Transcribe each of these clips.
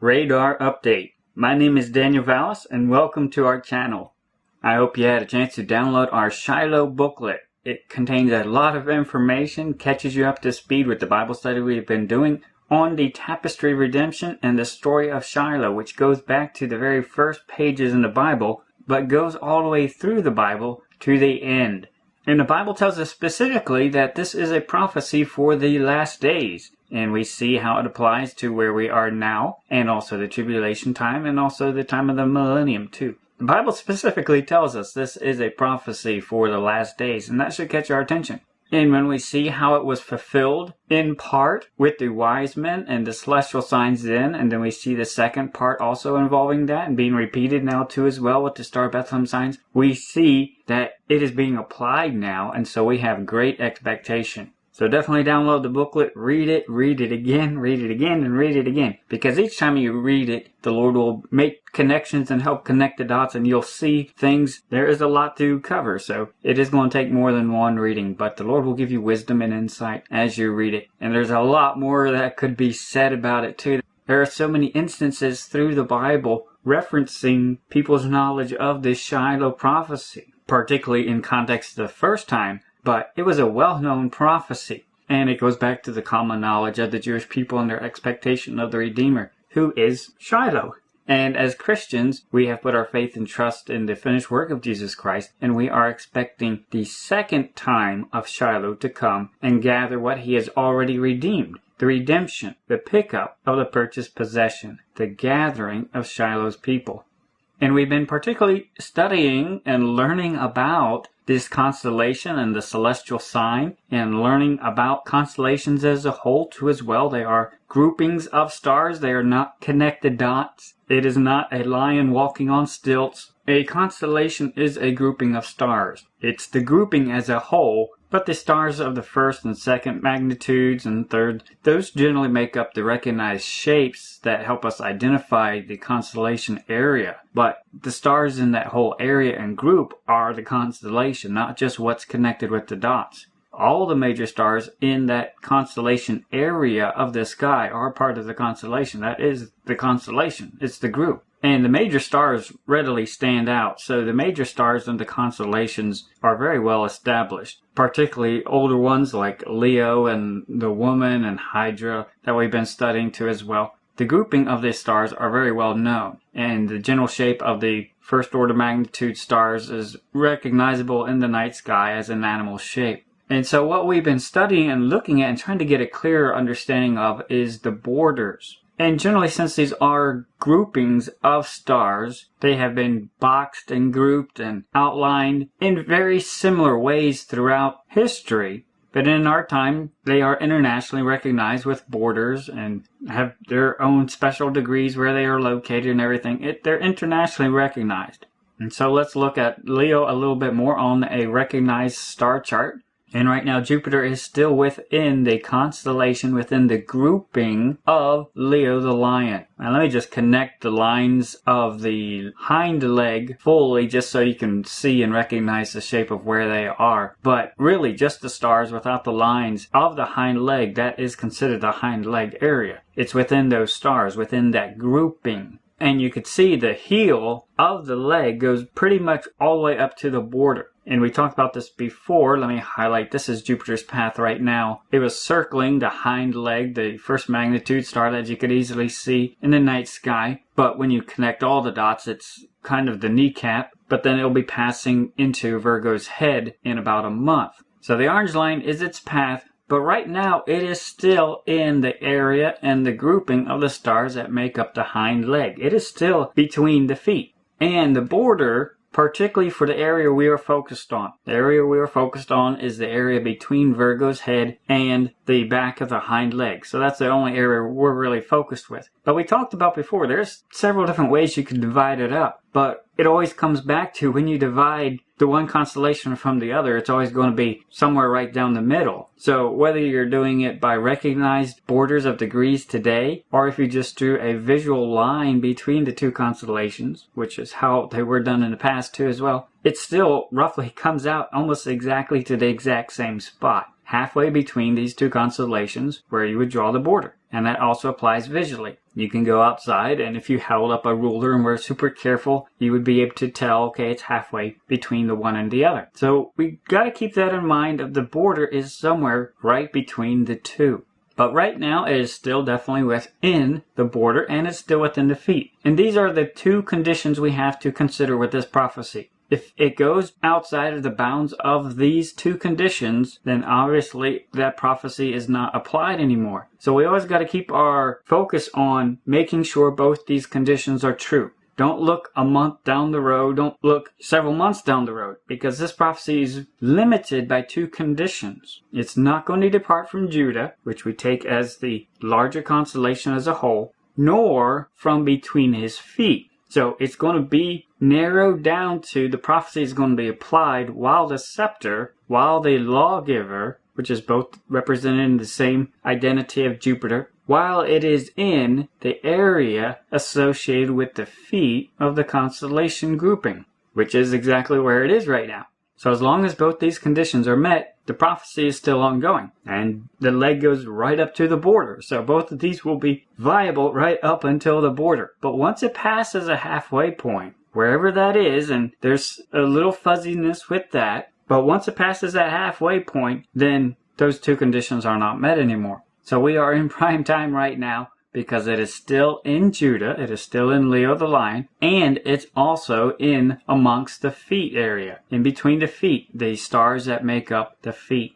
Radar Update. My name is Daniel Vallis and welcome to our channel. I hope you had a chance to download our Shiloh booklet. It contains a lot of information, catches you up to speed with the Bible study we've been doing on the tapestry redemption and the story of Shiloh, which goes back to the very first pages in the Bible, but goes all the way through the Bible to the end. And the Bible tells us specifically that this is a prophecy for the last days. And we see how it applies to where we are now, and also the tribulation time, and also the time of the millennium too. The Bible specifically tells us this is a prophecy for the last days, and that should catch our attention. And when we see how it was fulfilled, in part, with the wise men and the celestial signs then, and then we see the second part also involving that, and being repeated now too as well with the Star of Bethlehem signs, we see that it is being applied now, and so we have great expectation. So definitely download the booklet, read it again, and read it again. Because each time you read it, the Lord will make connections and help connect the dots, and you'll see things. There is a lot to cover, so it is going to take more than one reading. But the Lord will give you wisdom and insight as you read it. And there's a lot more that could be said about it too. There are so many instances through the Bible referencing people's knowledge of this Shiloh prophecy, particularly in context the first time. But it was a well-known prophecy, and it goes back to the common knowledge of the Jewish people and their expectation of the Redeemer, who is Shiloh. And as Christians, we have put our faith and trust in the finished work of Jesus Christ, and we are expecting the second time of Shiloh to come and gather what he has already redeemed. The redemption, the pickup of the purchased possession, the gathering of Shiloh's people. And we've been particularly studying and learning about this constellation and the celestial sign, and learning about constellations as a whole too as well. They are groupings of stars. They are not connected dots. It is not a lion walking on stilts. A constellation is a grouping of stars. It's the grouping as a whole, but the stars of the first and second magnitudes and third, those generally make up the recognized shapes that help us identify the constellation area. But the stars in that whole area and group are the constellation, not just what's connected with the dots. All the major stars in that constellation area of the sky are part of the constellation. That is the constellation. It's the group. And the major stars readily stand out. So the major stars in the constellations are very well established, particularly older ones like Leo and the Woman and Hydra that we've been studying too as well. The grouping of these stars are very well known, and the general shape of the first order magnitude stars is recognizable in the night sky as an animal shape. And so what we've been studying and looking at and trying to get a clearer understanding of is the borders. And generally, since these are groupings of stars, they have been boxed and grouped and outlined in very similar ways throughout history. But in our time, they are internationally recognized with borders and have their own special degrees where they are located and everything. They're internationally recognized. And so let's look at Leo a little bit more on a recognized star chart. And right now, Jupiter is still within the constellation, within the grouping of Leo the Lion. Now let me just connect the lines of the hind leg fully just so you can see and recognize the shape of where they are. But really just the stars without the lines of the hind leg, that is considered the hind leg area. It's within those stars, within that grouping. And you could see the heel of the leg goes pretty much all the way up to the border. And we talked about this before. Let me highlight. This is Jupiter's path right now. It was circling the hind leg, the first magnitude star that you could easily see in the night sky. But when you connect all the dots, it's kind of the kneecap. But then it'll be passing into Virgo's head in about a month. So the orange line is its path. But right now, it is still in the area and the grouping of the stars that make up the hind leg. It is still between the feet. And the border, particularly for the area we are focused on. The area we are focused on is the area between Virgo's head and the back of the hind leg. So that's the only area we're really focused with. But we talked about before, there's several different ways you can divide it up. But it always comes back to when you divide the one constellation from the other, it's always going to be somewhere right down the middle. So whether you're doing it by recognized borders of degrees today, or if you just drew a visual line between the two constellations, which is how they were done in the past too as well, it still roughly comes out almost exactly to the exact same spot. halfway between these two constellations where you would draw the border. And that also applies visually. You can go outside, and if you held up a ruler and were super careful, you would be able to tell, okay, it's halfway between the one and the other. So we got to keep that in mind of the border is somewhere right between the two. But right now, it is still definitely within the border, and it's still within the feet. And these are the two conditions we have to consider with this prophecy. If it goes outside of the bounds of these two conditions, then obviously that prophecy is not applied anymore. So we always got to keep our focus on making sure both these conditions are true. Don't look a month down the road. Don't look several months down the road, because this prophecy is limited by two conditions. It's not going to depart from Judah, which we take as the larger constellation as a whole, nor from between his feet. So it's going to be narrowed down to the prophecy is going to be applied while the scepter, while the lawgiver, which is both represented in the same identity of Jupiter, while it is in the area associated with the feet of the constellation grouping, which is exactly where it is right now. So as long as both these conditions are met, the prophecy is still ongoing, and the leg goes right up to the border. So both of these will be viable right up until the border. But once it passes a halfway point, wherever that is, and there's a little fuzziness with that, but once it passes that halfway point, then those two conditions are not met anymore. So we are in prime time right now because it is still in Judah, it is still in Leo the lion, and it's also in amongst the feet area, in between the feet, the stars that make up the feet.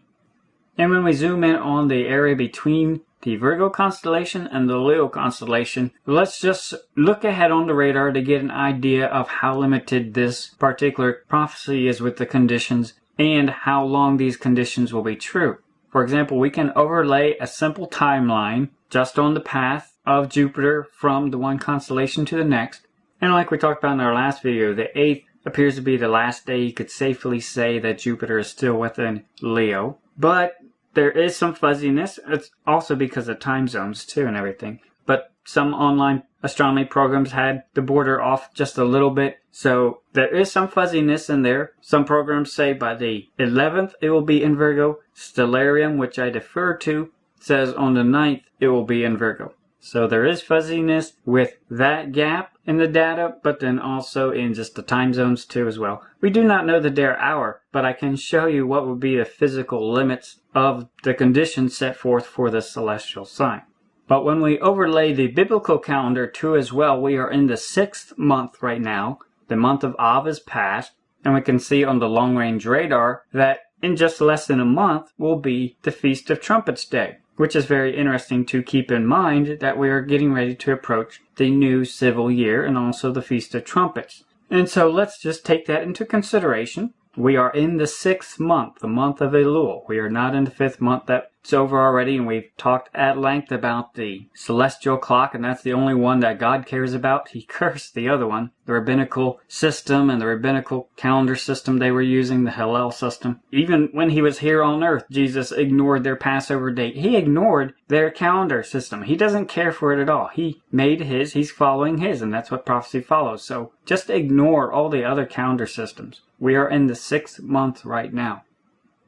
And when we zoom in on the area between the Virgo constellation and the Leo constellation, let's just look ahead on the radar to get an idea of how limited this particular prophecy is with the conditions and how long these conditions will be true. For example, we can overlay a simple timeline just on the path of Jupiter from the one constellation to the next. And like we talked about in our last video, the 8th appears to be the last day you could safely say that Jupiter is still within Leo. But there is some fuzziness. It's also because of time zones too and everything. But some online astronomy programs had the border off just a little bit. So there is some fuzziness in there. Some programs say by the 11th it will be in Virgo. Stellarium, which I defer to, says on the 9th it will be in Virgo. So there is fuzziness with that gap in the data, but then also in just the time zones too as well. We do not know the day or hour, but I can show you what would be the physical limits of the conditions set forth for the celestial sign. But when we overlay the biblical calendar too as well, we are in the 6th month right now. The month of Av is past, and we can see on the long-range radar that in just less than a month will be the Feast of Trumpets Day, which is very interesting to keep in mind that we are getting ready to approach the new civil year and also the Feast of Trumpets. And so let's just take that into consideration. We are in the 6th month, the month of Elul. We are not in the 5th month. That's over already, and we've talked at length about the celestial clock, and that's the only one that God cares about. He cursed the other one, the rabbinical system and the rabbinical calendar system they were using, the Hillel system. Even when he was here on earth, Jesus ignored their Passover date. He ignored their calendar system. He doesn't care for it at all. He made his, he's following his, and that's what prophecy follows. So just ignore all the other calendar systems. We are in the 6th month right now.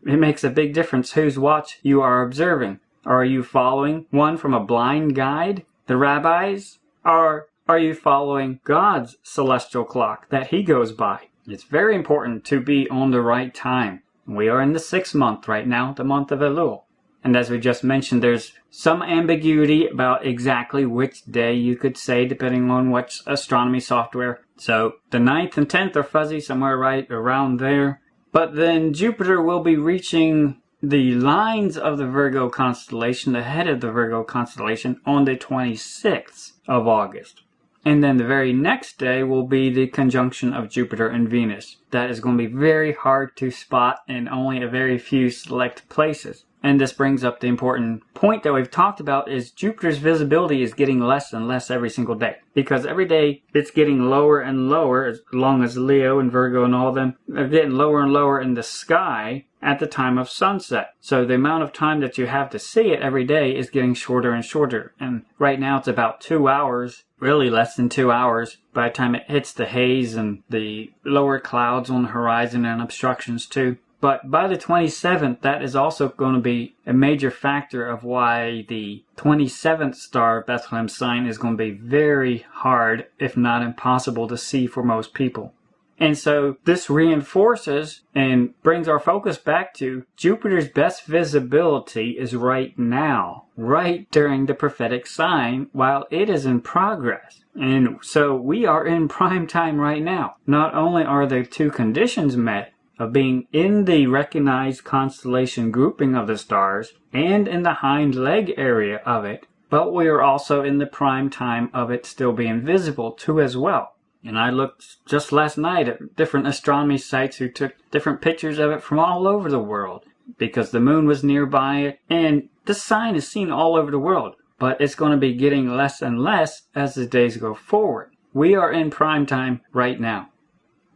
It makes a big difference whose watch you are observing. Are you following one from a blind guide, the rabbis? Or are you following God's celestial clock that he goes by? It's very important to be on the right time. We are in the 6th month right now, the month of Elul. And as we just mentioned, there's some ambiguity about exactly which day you could say, depending on which astronomy software. So the 9th and 10th are fuzzy, somewhere right around there. But then Jupiter will be reaching the lines of the Virgo constellation, the head of the Virgo constellation, on the 26th of August. And then the very next day will be the conjunction of Jupiter and Venus. That is going to be very hard to spot in only a very few select places. And this brings up the important point that we've talked about is Jupiter's visibility is getting less and less every single day. Because every day it's getting lower and lower, as long as Leo and Virgo and all of them are getting lower and lower in the sky at the time of sunset. So the amount of time that you have to see it every day is getting shorter and shorter. And right now it's about 2 hours, really less than 2 hours, by the time it hits the haze and the lower clouds on the horizon and obstructions too. But by the 27th, that is also going to be a major factor of why the 27th star of Bethlehem sign is going to be very hard, if not impossible, to see for most people. And so this reinforces and brings our focus back to Jupiter's best visibility is right now, right during the prophetic sign while it is in progress. And so we are in prime time right now. Not only are the two conditions met of being in the recognized constellation grouping of the stars and in the hind leg area of it, but we are also in the prime time of it still being visible too as well. And I looked just last night at different astronomy sites who took different pictures of it from all over the world because the moon was nearby it. And this sign is seen all over the world, but it's going to be getting less and less as the days go forward. We are in prime time right now.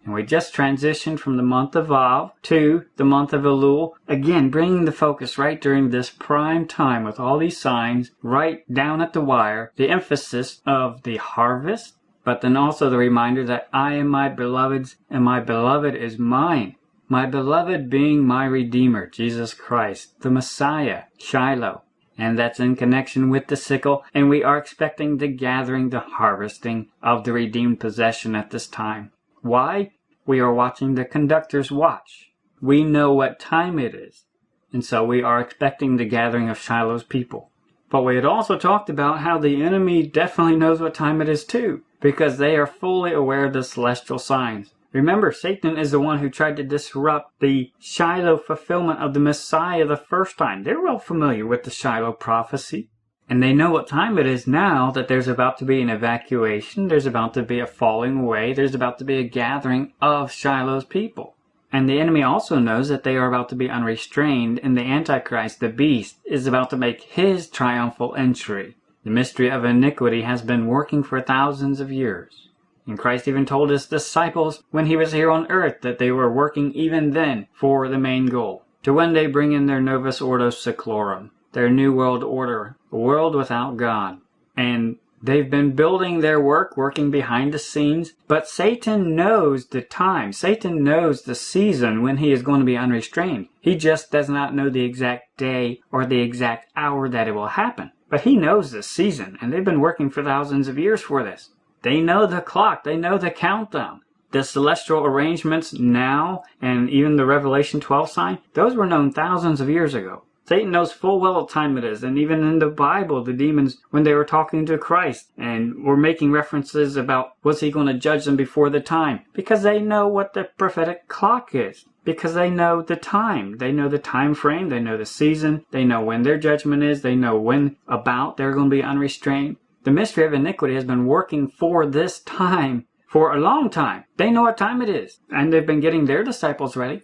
And we just transitioned from the month of Av to the month of Elul. Again, bringing the focus right during this prime time with all these signs right down at the wire. The emphasis of the harvest. But then also the reminder that I am my beloved's and my beloved is mine. My beloved being my Redeemer, Jesus Christ, the Messiah, Shiloh. And that's in connection with the sickle. And we are expecting the gathering, the harvesting of the redeemed possession at this time. Why? We are watching the conductor's watch. We know what time it is. And so we are expecting the gathering of Shiloh's people. But we had also talked about how the enemy definitely knows what time it is too, because they are fully aware of the celestial signs. Remember, Satan is the one who tried to disrupt the Shiloh fulfillment of the Messiah the first time. They're well familiar with the Shiloh prophecy. And they know what time it is now, that there's about to be an evacuation, there's about to be a falling away, there's about to be a gathering of Shiloh's people. And the enemy also knows that they are about to be unrestrained, and the Antichrist, the beast, is about to make his triumphal entry. The mystery of iniquity has been working for thousands of years. And Christ even told his disciples when he was here on earth that they were working even then for the main goal, to one day bring in their Novus Ordo Seclorum, their new world order, a world without God. And they've been building their work, working behind the scenes, but Satan knows the time. Satan knows the season when he is going to be unrestrained. He just does not know the exact day or the exact hour that it will happen. But he knows the season, and they've been working for thousands of years for this. They know the clock. They know the countdown. The celestial arrangements now, and even the Revelation 12 sign, those were known thousands of years ago. Satan knows full well what time it is, and even in the Bible, the demons, when they were talking to Christ and were making references about was he going to judge them before the time, because they know what the prophetic clock is, because they know the time. They know the time frame, they know the season, they know when their judgment is, they know when about they're going to be unrestrained. The mystery of iniquity has been working for this time for a long time. They know what time it is, and they've been getting their disciples ready.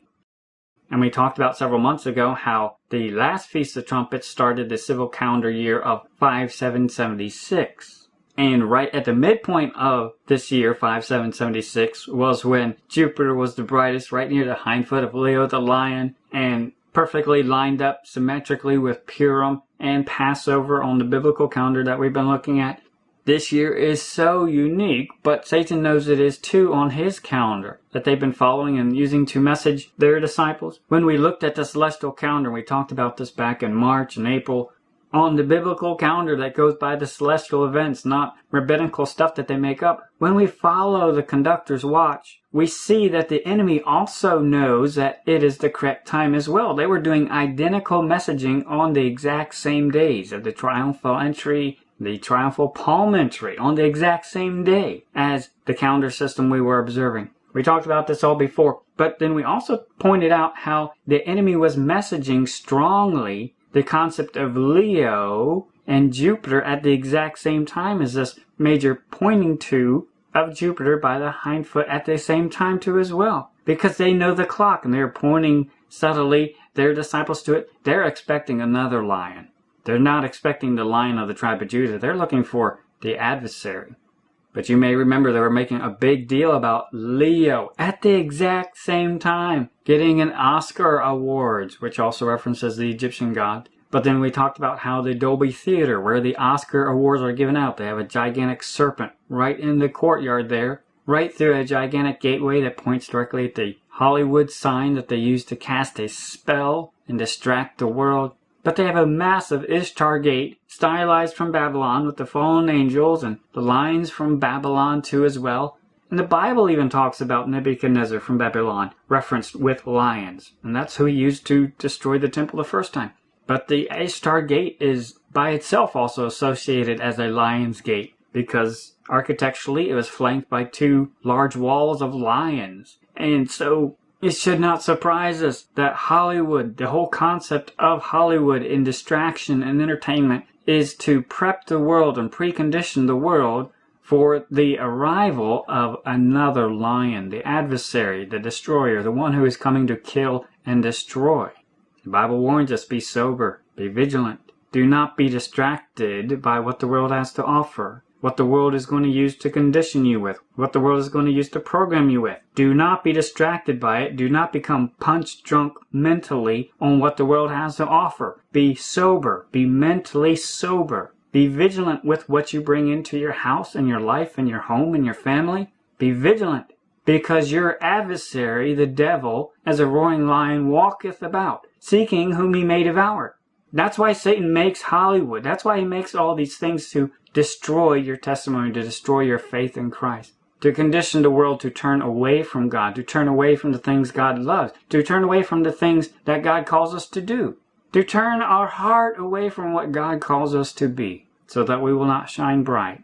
And we talked about several months ago how the last Feast of Trumpets started the civil calendar year of 5776. And right at the midpoint of this year, 5776, was when Jupiter was the brightest, right near the hindfoot of Leo the lion, and perfectly lined up symmetrically with Purim and Passover on the biblical calendar that we've been looking at. This year is so unique, but Satan knows it is too on his calendar that they've been following and using to message their disciples. When we looked at the celestial calendar, we talked about this back in March and April, on the biblical calendar that goes by the celestial events, not rabbinical stuff that they make up. When we follow the conductor's watch, we see that the enemy also knows that it is the correct time as well. They were doing identical messaging on the exact same days of the triumphal entry, the triumphal palm entry, on the exact same day as the calendar system we were observing. We talked about this all before, but then we also pointed out how the enemy was messaging strongly the concept of Leo and Jupiter at the exact same time as this major pointing to of Jupiter by the hindfoot at the same time too as well. Because they know the clock and they're pointing subtly their disciples to it. They're expecting another lion. They're not expecting the Lion of the tribe of Judah. They're looking for the adversary. But you may remember they were making a big deal about Leo at the exact same time getting an Oscar Awards, which also references the Egyptian god. But then we talked about how the Dolby Theater, where the Oscar Awards are given out, they have a gigantic serpent right in the courtyard there, right through a gigantic gateway that points directly at the Hollywood sign that they use to cast a spell and distract the world. But they have a massive Ishtar gate, stylized from Babylon with the fallen angels and the lions from Babylon too as well. And the Bible even talks about Nebuchadnezzar from Babylon, referenced with lions. And that's who he used to destroy the temple the first time. But the Ishtar gate is by itself also associated as a lion's gate, because architecturally it was flanked by two large walls of lions. And so it should not surprise us that Hollywood, the whole concept of Hollywood in distraction and entertainment, is to prep the world and precondition the world for the arrival of another lion, the adversary, the destroyer, the one who is coming to kill and destroy. The Bible warns us, be sober, be vigilant. Do not be distracted by what the world has to offer, what the world is going to use to condition you with, what the world is going to use to program you with. Do not be distracted by it. Do not become punch drunk mentally on what the world has to offer. Be sober. Be mentally sober. Be vigilant with what you bring into your house and your life and your home and your family. Be vigilant, because your adversary, the devil, as a roaring lion, walketh about, seeking whom he may devour. That's why Satan makes Hollywood. That's why he makes all these things to destroy your testimony, to destroy your faith in Christ, to condition the world to turn away from God, to turn away from the things God loves, to turn away from the things that God calls us to do, to turn our heart away from what God calls us to be, so that we will not shine bright.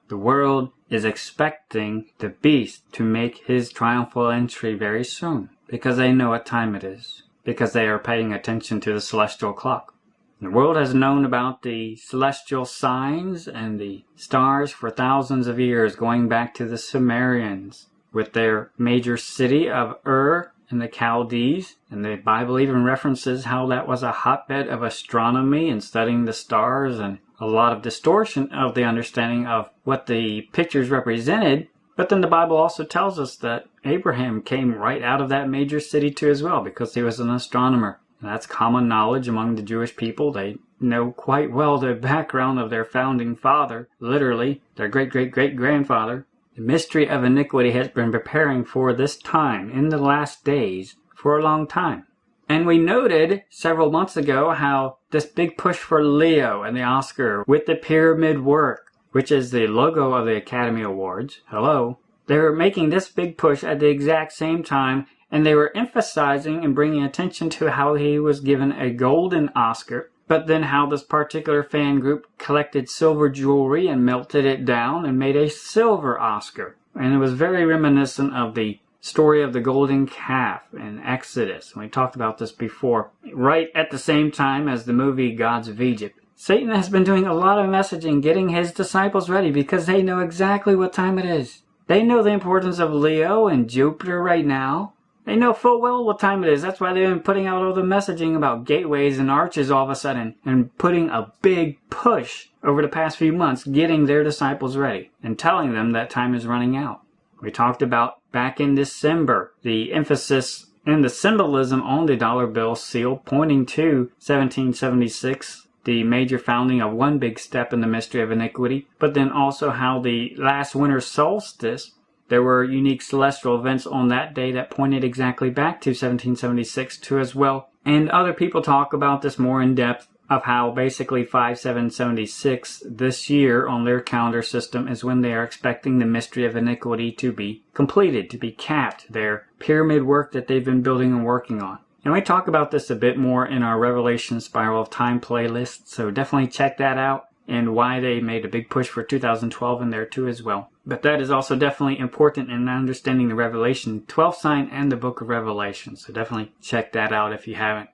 The world is expecting the beast to make his triumphal entry very soon, because they know what time it is, because they are paying attention to the celestial clock. The world has known about the celestial signs and the stars for thousands of years, going back to the Sumerians with their major city of Ur in the Chaldees. And the Bible even references how that was a hotbed of astronomy and studying the stars, and a lot of distortion of the understanding of what the pictures represented. But then the Bible also tells us that Abraham came right out of that major city too as well, because he was an astronomer. And that's common knowledge among the Jewish people. They know quite well the background of their founding father, literally, their great-great-great-grandfather. The mystery of iniquity has been preparing for this time, in the last days, for a long time. And we noted several months ago how this big push for Leo and the Oscar with the pyramid work, which is the logo of the Academy Awards, they were making this big push at the exact same time. And they were emphasizing and bringing attention to how he was given a golden Oscar, but then how this particular fan group collected silver jewelry and melted it down and made a silver Oscar. And it was very reminiscent of the story of the golden calf in Exodus. And we talked about this before. Right at the same time as the movie Gods of Egypt. Satan has been doing a lot of messaging, getting his disciples ready, because they know exactly what time it is. They know the importance of Leo and Jupiter right now. They know full well what time it is. That's why they've been putting out all the messaging about gateways and arches all of a sudden, and putting a big push over the past few months, getting their disciples ready and telling them that time is running out. We talked about back in December the emphasis and the symbolism on the dollar bill seal pointing to 1776, the major founding of one big step in the mystery of iniquity, but then also how the last winter solstice, there were unique celestial events on that day that pointed exactly back to 1776 too as well. And other people talk about this more in depth, of how basically 5776 this year on their calendar system is when they are expecting the mystery of iniquity to be completed, to be capped, their pyramid work that they've been building and working on. And we talk about this a bit more in our Revelation Spiral of Time playlist, so definitely check that out, and why they made a big push for 2012 in there too as well. But that is also definitely important in understanding the Revelation 12 sign and the book of Revelation, so definitely check that out if you haven't.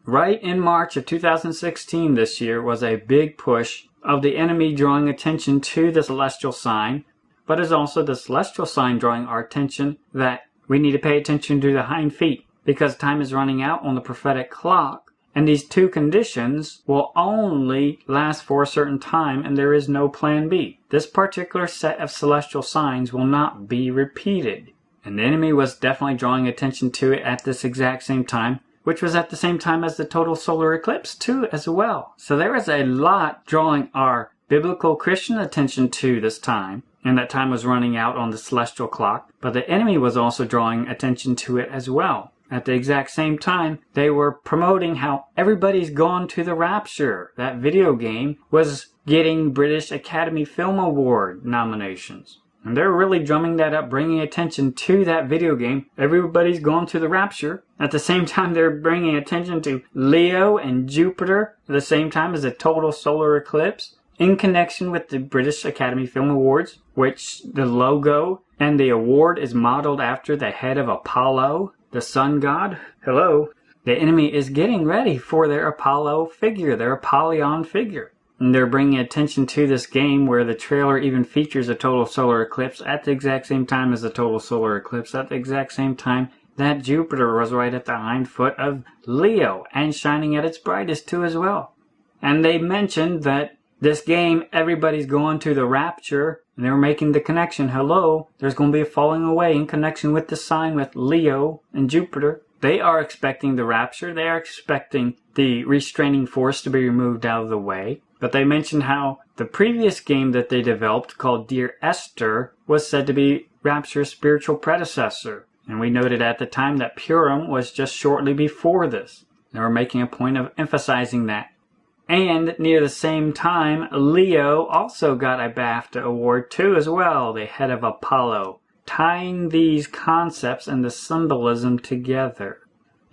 Right in March of 2016 this year was a big push of the enemy drawing attention to the celestial sign, but is also the celestial sign drawing our attention that we need to pay attention to the hind feet, because time is running out on the prophetic clock, and these two conditions will only last for a certain time, and there is no plan B. This particular set of celestial signs will not be repeated, and the enemy was definitely drawing attention to it at this exact same time, which was at the same time as the total solar eclipse too as well. So there is a lot drawing our biblical Christian attention to this time, and that time was running out on the celestial clock, but the enemy was also drawing attention to it as well. At the exact same time, they were promoting how Everybody's Gone to the Rapture, that video game, was getting British Academy Film Award nominations. And they're really drumming that up, bringing attention to that video game, Everybody's Gone to the Rapture. At the same time, they're bringing attention to Leo and Jupiter at the same time as a total solar eclipse, in connection with the British Academy Film Awards, which the logo and the award is modeled after the head of Apollo, the sun god. Hello. The enemy is getting ready for their Apollo figure, their Apollyon figure. And they're bringing attention to this game where the trailer even features a total solar eclipse at the exact same time as the total solar eclipse, at the exact same time that Jupiter was right at the hind foot of Leo and shining at its brightest too as well. And they mentioned that this game, Everybody's Going to the Rapture, and they were making the connection. Hello, there's going to be a falling away in connection with the sign with Leo and Jupiter. They are expecting the rapture. They are expecting the restraining force to be removed out of the way. But they mentioned how the previous game that they developed, called Dear Esther, was said to be Rapture's spiritual predecessor. And we noted at the time that Purim was just shortly before this. They were making a point of emphasizing that. And near the same time, Leo also got a BAFTA award too as well, the head of Apollo, tying these concepts and the symbolism together.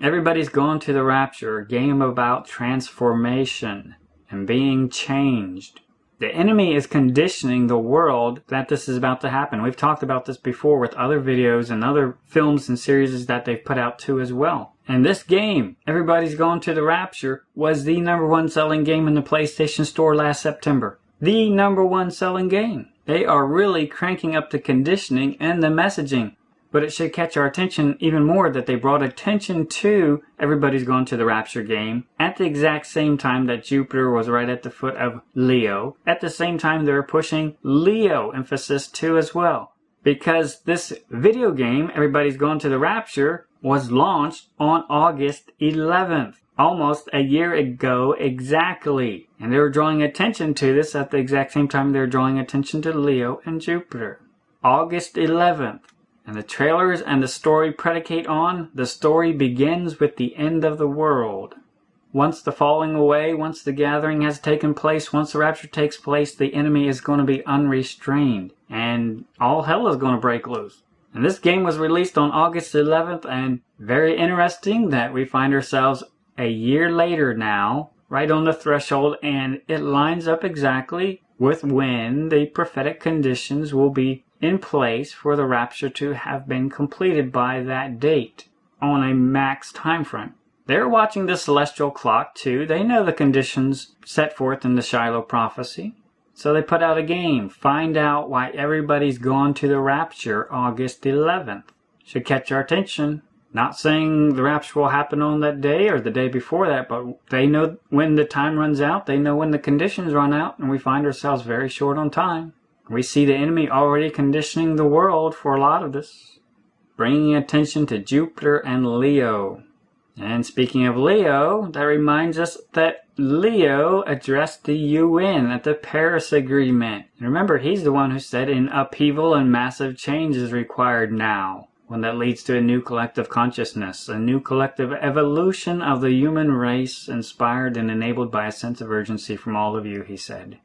Everybody's Gone to the Rapture, a game about transformation and being changed. The enemy is conditioning the world that this is about to happen. We've talked about this before with other videos and other films and series that they've put out too as well. And this game, Everybody's Gone to the Rapture, was the #1 selling game in the PlayStation Store last September. The #1 selling game. They are really cranking up the conditioning and the messaging. But it should catch our attention even more that they brought attention to Everybody's Gone to the Rapture game at the exact same time that Jupiter was right at the foot of Leo. At the same time, they're pushing Leo emphasis too as well. Because this video game, Everybody's Gone to the Rapture, was launched on August 11th. Almost a year ago exactly. And they were drawing attention to this at the exact same time they were drawing attention to Leo and Jupiter. August 11th. And the trailers and the story predicate on, the story begins with the end of the world. Once the falling away, once the gathering has taken place, once the rapture takes place, the enemy is going to be unrestrained. And all hell is going to break loose. And this game was released on August 11th, and very interesting that we find ourselves a year later now, right on the threshold, and it lines up exactly with when the prophetic conditions will be in place for the rapture to have been completed by that date on a max time frame. They're watching the celestial clock too. They know the conditions set forth in the Shiloh prophecy. So they put out a game, Find Out Why Everybody's Gone to the Rapture, August 11th. Should catch our attention. Not saying the rapture will happen on that day or the day before that, but they know when the time runs out, they know when the conditions run out, and we find ourselves very short on time. We see the enemy already conditioning the world for a lot of this, bringing attention to Jupiter and Leo. And speaking of Leo, that reminds us that Leo addressed the UN at the Paris Agreement. And remember, he's the one who said an upheaval and massive change is required now, one that leads to a new collective consciousness, a new collective evolution of the human race, inspired and enabled by a sense of urgency from all of you, he said.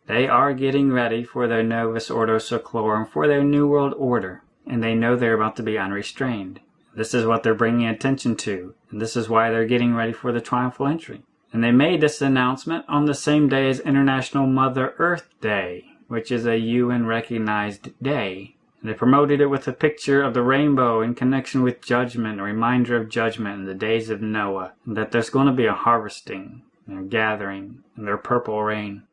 They are getting ready for their Novus Ordo Seclorum, for their New World Order, and they know they're about to be unrestrained. This is what they're bringing attention to, and this is why they're getting ready for the triumphal entry. And they made this announcement on the same day as International Mother Earth Day, which is a UN-recognized day. And they promoted it with a picture of the rainbow in connection with judgment, a reminder of judgment in the days of Noah, and that there's going to be a harvesting, and a gathering, and their purple rain.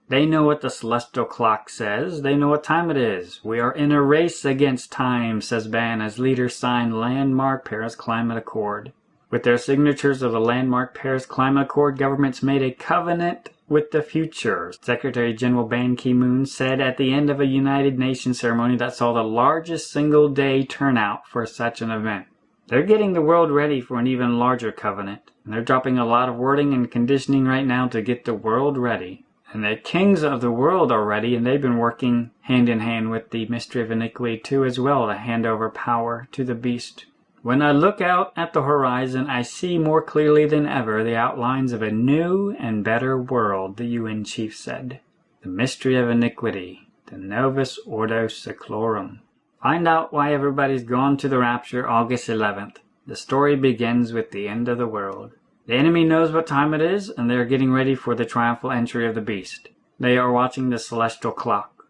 They know what the celestial clock says. They know what time it is. We are in a race against time, says Ban, as leaders sign landmark Paris Climate Accord. With their signatures of the landmark Paris Climate Accord, governments made a covenant with the future. Secretary General Ban Ki-moon said at the end of a United Nations ceremony that saw the largest single-day turnout for such an event. They're getting the world ready for an even larger covenant, and they're dropping a lot of wording and conditioning right now to get the world ready. And the kings of the world are ready, and they've been working hand in hand with the mystery of iniquity too as well to hand over power to the beast. When I look out at the horizon, I see more clearly than ever the outlines of a new and better world, the UN chief said. The mystery of iniquity, the Novus Ordo Seclorum. Find out why everybody's gone to the rapture August 11th. The story begins with the end of the world. The enemy knows what time it is, and they are getting ready for the triumphal entry of the beast. They are watching the celestial clock.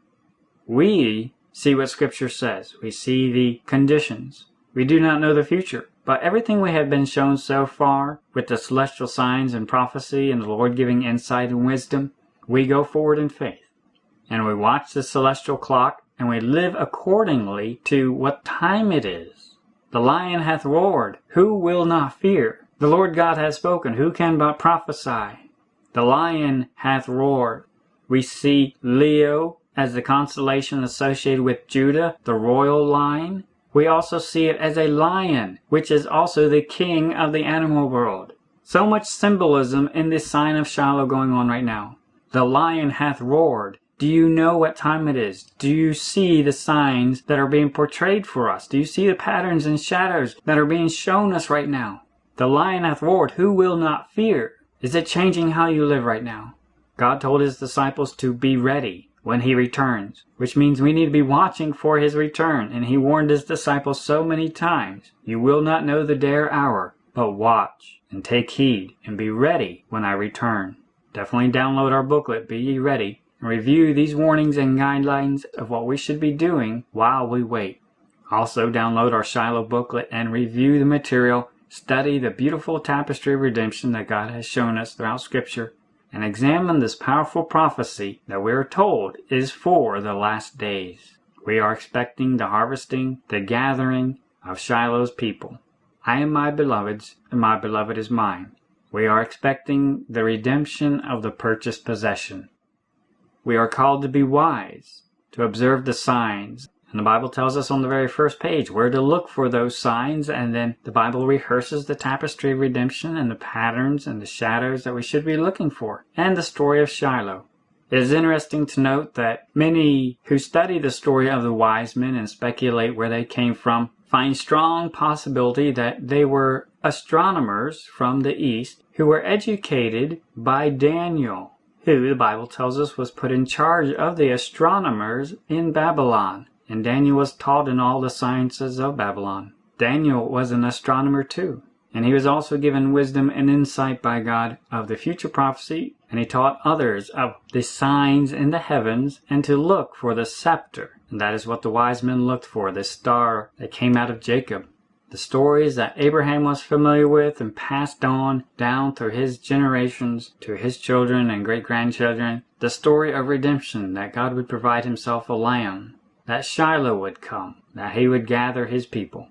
We see what Scripture says. We see the conditions. We do not know the future, but everything we have been shown so far, with the celestial signs and prophecy and the Lord giving insight and wisdom, we go forward in faith. And we watch the celestial clock, and we live accordingly to what time it is. The lion hath roared. Who will not fear? The Lord God hath spoken. Who can but prophesy? The lion hath roared. We see Leo as the constellation associated with Judah, the royal line. We also see it as a lion, which is also the king of the animal world. So much symbolism in this sign of Shiloh going on right now. The lion hath roared. Do you know what time it is? Do you see the signs that are being portrayed for us? Do you see the patterns and shadows that are being shown us right now? The lion hath roared. Who will not fear? Is it changing how you live right now? God told his disciples to be ready when he returns, which means we need to be watching for his return. And he warned his disciples so many times, you will not know the day or hour, but watch and take heed and be ready when I return. Definitely download our booklet, Be Ye Ready, and review these warnings and guidelines of what we should be doing while we wait. Also download our Shiloh booklet and review the material. Study the beautiful tapestry of redemption that God has shown us throughout Scripture, and examine this powerful prophecy that we are told is for the last days. We are expecting the harvesting, the gathering of Shiloh's people. I am my beloved's, and my beloved is mine. We are expecting the redemption of the purchased possession. We are called to be wise, to observe the signs. And the Bible tells us on the very first page where to look for those signs, and then the Bible rehearses the tapestry of redemption and the patterns and the shadows that we should be looking for, and the story of Shiloh. It is interesting to note that many who study the story of the wise men and speculate where they came from find strong possibility that they were astronomers from the East who were educated by Daniel, who the Bible tells us was put in charge of the astronomers in Babylon. And Daniel was taught in all the sciences of Babylon. Daniel was an astronomer too. And he was also given wisdom and insight by God of the future prophecy. And he taught others of the signs in the heavens and to look for the scepter. And that is what the wise men looked for, the star that came out of Jacob. The stories that Abraham was familiar with and passed on down through his generations to his children and great-grandchildren. The story of redemption, that God would provide himself a lamb. That Shiloh would come, that he would gather his people.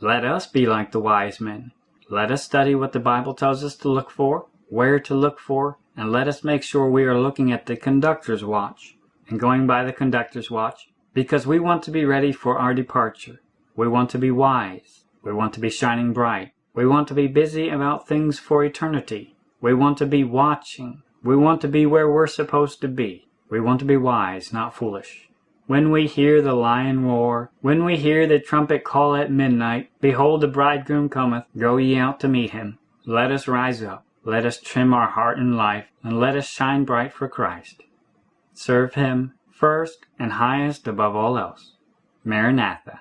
Let us be like the wise men. Let us study what the Bible tells us to look for, where to look for, and let us make sure we are looking at the conductor's watch and going by the conductor's watch, because we want to be ready for our departure. We want to be wise. We want to be shining bright. We want to be busy about things for eternity. We want to be watching. We want to be where we're supposed to be. We want to be wise, not foolish. When we hear the lion roar, when we hear the trumpet call at midnight, behold, the bridegroom cometh, go ye out to meet him. Let us rise up, let us trim our heart and life, and let us shine bright for Christ. Serve him first and highest above all else. Maranatha.